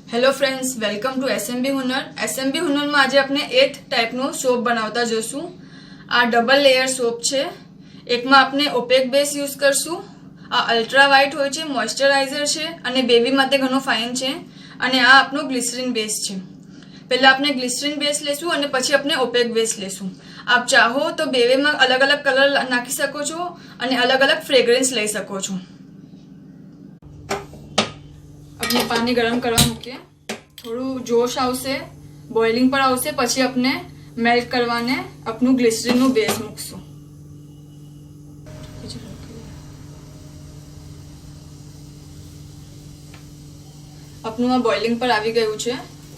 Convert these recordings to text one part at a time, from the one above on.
Hello friends, welcome to SMB Hunar. SMB Hunar में आज अपने 8th टाइपनो सोप बनावता जोशू। आ डबल लेयर सोप छे। एक में आपने ओपेक बेस यूज करशू। आ अल्ट्रा व्हाइट होय छे, मॉइस्चराइजर छे अने बेबी माटे घणो फाइन छे। अने आ आपनो ग्लिसरीन बेस छे। पहला आपने ग्लिसरीन बेस लेशू अने पछी अपने ओपेक बेस लेशू। आप चाहो तो बेबी में अलग अलग कलर नाखी सको छो अने अलग अलग फ्रेग्रेंस लई सको छो। अपने पानी गरम करवा मूकीए, थोड़ू जोश आवशे, बॉइलिंग पर आवशे पछी अपने मेल्ट करवाने अपनु ग्लिसरीन नु बेस मूकशू। अपनु आ बॉइलिंग पर आवी गयुं छे।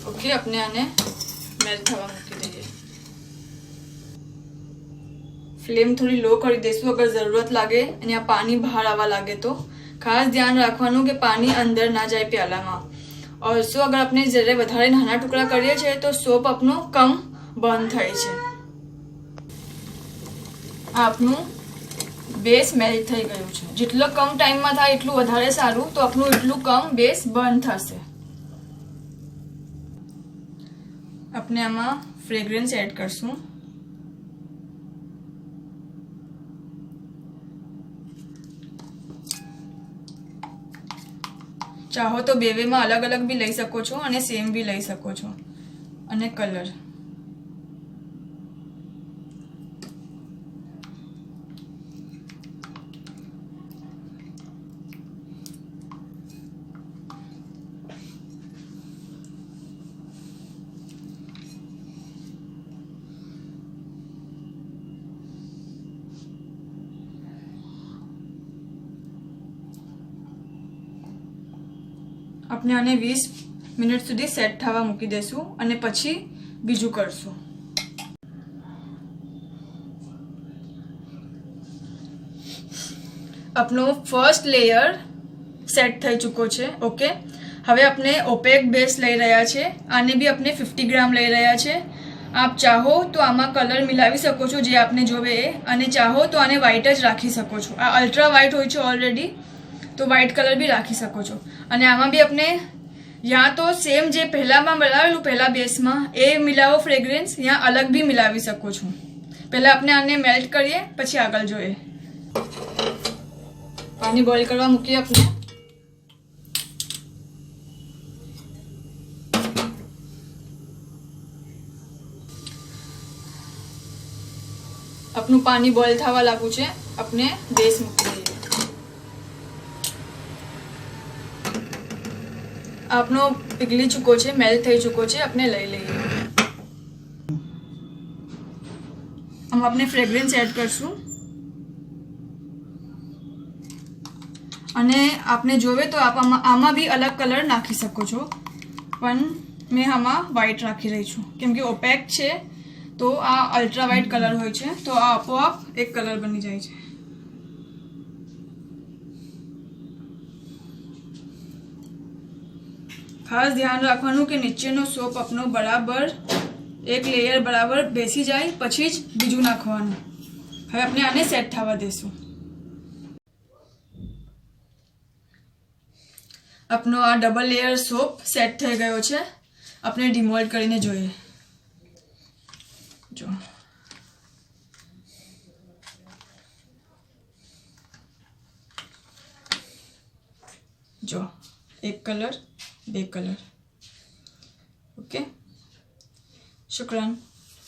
ओके, अपने आने मेल्ट थवा मूकी दईए। फ्लेम थोड़ी लो करी देशुं अगर जरूरत लागे अने आ पानी बहार आवा लागे तो। खास ध्यान राखवानुं के पानी अंदर ना जाए प्याला में। और सो अगर अपने जरे वधारे नाना टुकड़ा करीए छे तो सोप अपनो कम बर्न थाय छे। आपनु बेस मेल्ट थई गयुं छे। जेटलो कम टाइम में थाय एटલું વધારે સારું, तो अपनु एटલું कम बेस बर्न थशे। अपने आमा फ्रेग्रेंस एड करशुं। चाहो तो बेवे में अलग अलग भी लई सको छो अने सेम भी लई सको छो। अने कलर अपने आने 20 मिनिट सुधी सेट थवा मूकी देशुं अने पछी बीजू करशुं। अपनो फर्स्ट लेयर सेट थई चुको छे। ओके, हवे अपने ओपेक बेस लई रह्या छे। आने भी अपने 50 ग्राम लई रह्या छे। आप चाहो तो आमा कलर मिलावी सको छो जे आपने जोवे ए, अने चाहो तो आने व्हाइट ज राखी सको छो। आ अल्ट्रा व्हाइट होय छे ऑलरेडी, तो व्हाइट कलर भी राखी सको छो। अने आमा भी अपने या तो सेम जे पहला में बनावेलू पहला बेस में ए मिलावो फ्रेग्रेंस, या अलग भी मिलावी सको छो। पहला अपने आने मेल्ट करिए पछी आगळ जोईए। पानी बॉइल करवा मूकीए अपने। अपनु पानी बॉइल थवा लागू छे। अपने बेस मूकी दईए। आपनो पिघली चुको छे, मेल्ट थई चुको छे। अपने लई लईए। हम अपने फ्रेग्रेंस एड करशुं अने आपने जोवे तो आप आमा भी अलग कलर नाखी सको छो, पण मैं आमा व्हाइट राखी रही छूं केम के ओपेक छे तो आ अल्ट्रा व्हाइट कलर होय छे, तो आ आपोआप एक कलर बनी जाय छे। खास ध्यान राखवानुं के नीचेनो सोप अपनो बराबर एक लेयर बराबर बेसी जाए पछी ज बीजू नाखवानुं। हवे अपने आने सेट थवा देशुं। अपनो आ डबल लेयर सोप सेट थई गयो छे। अपने डिमोल्ड करीने जोईए। जो जो एक कलर, 2 कलर। ओके, शुक्रान।